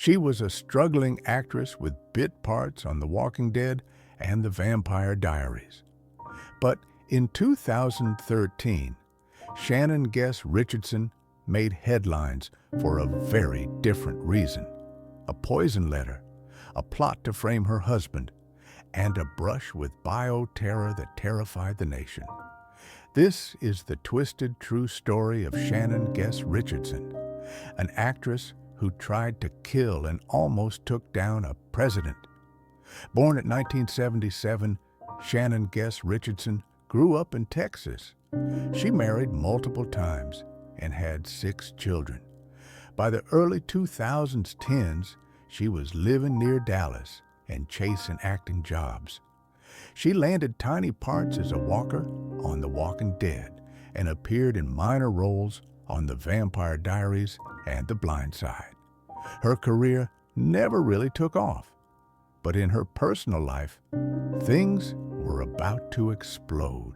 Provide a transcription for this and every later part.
She was a struggling actress with bit parts on The Walking Dead and The Vampire Diaries. But in 2013, Shannon Guess Richardson made headlines for a very different reason. A poison letter, a plot to frame her husband, and a brush with bioterror that terrified the nation. This is the twisted true story of Shannon Guess Richardson, an actress who tried to kill and almost took down a president. Born in 1977, Shannon Guess Richardson grew up in Texas. She married multiple times and had 6 children. By the early 2010s, she was living near Dallas and chasing acting jobs. She landed tiny parts as a walker on The Walking Dead and appeared in minor roles on The Vampire Diaries and The Blind Side. Her career never really took off, but in her personal life, things were about to explode.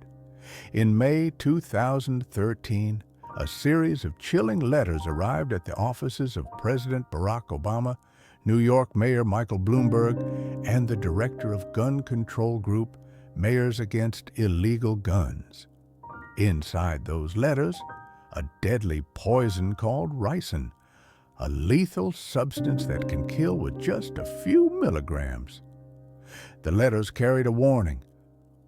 In May 2013, a series of chilling letters arrived at the offices of President Barack Obama, New York Mayor Michael Bloomberg, and the director of gun control group Mayors Against Illegal Guns. Inside those letters, a deadly poison called ricin, a lethal substance that can kill with just a few milligrams. The letters carried a warning.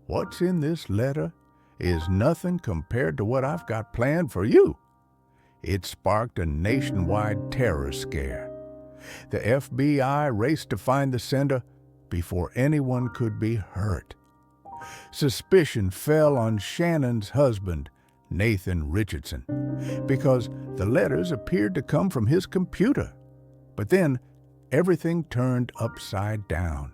What's in this letter is nothing compared to what I've got planned for you. It sparked a nationwide terror scare. The FBI raced to find the sender before anyone could be hurt. Suspicion fell on Shannon's husband, Nathan Richardson, because the letters appeared to come from his computer. But then everything turned upside down.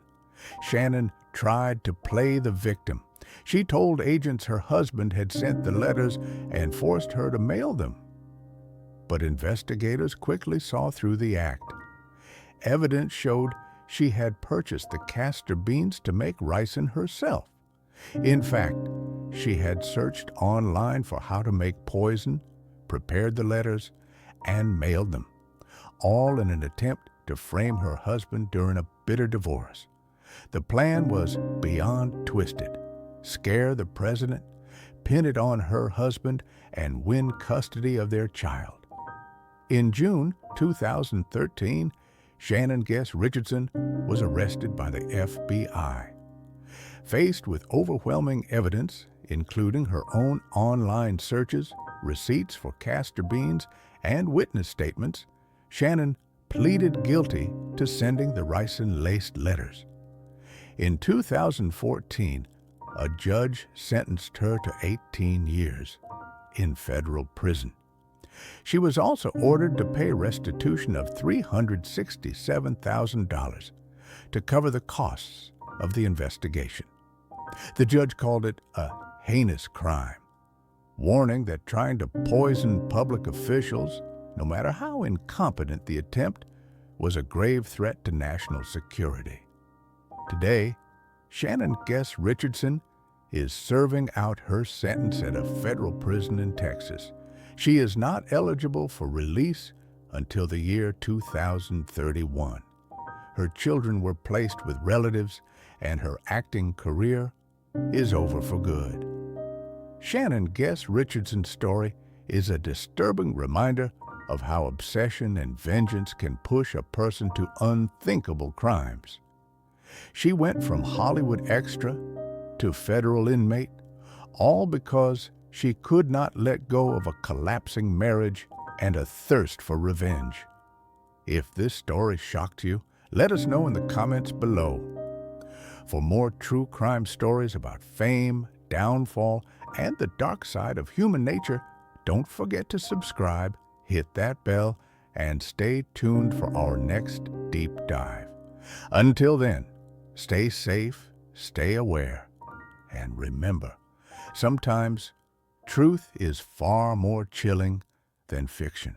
Shannon tried to play the victim. She told agents her husband had sent the letters and forced her to mail them. But investigators quickly saw through the act. Evidence showed she had purchased the castor beans to make ricin herself. In fact, she had searched online for how to make poison, prepared the letters, and mailed them, all in an attempt to frame her husband during a bitter divorce. The plan was beyond twisted. Scare the president, pin it on her husband, and win custody of their child. In June 2013, Shannon Guess Richardson was arrested by the FBI. Faced with overwhelming evidence, including her own online searches, receipts for castor beans, and witness statements, Shannon pleaded guilty to sending the ricin-laced letters. In 2014, a judge sentenced her to 18 years in federal prison. She was also ordered to pay restitution of $367,000 to cover the costs of the investigation. The judge called it a heinous crime, warning that trying to poison public officials, no matter how incompetent the attempt, was a grave threat to national security. Today, Shannon Guess Richardson is serving out her sentence at a federal prison in Texas. She is not eligible for release until the year 2031. Her children were placed with relatives, and her acting career is over for good. Shannon Guess Richardson's story is a disturbing reminder of how obsession and vengeance can push a person to unthinkable crimes. She went from Hollywood extra to federal inmate, all because she could not let go of a collapsing marriage and a thirst for revenge. If this story shocked you, let us know in the comments below. For more true crime stories about fame, downfall, and the dark side of human nature, don't forget to subscribe, hit that bell, and stay tuned for our next deep dive. Until then, stay safe, stay aware, and remember, sometimes truth is far more chilling than fiction.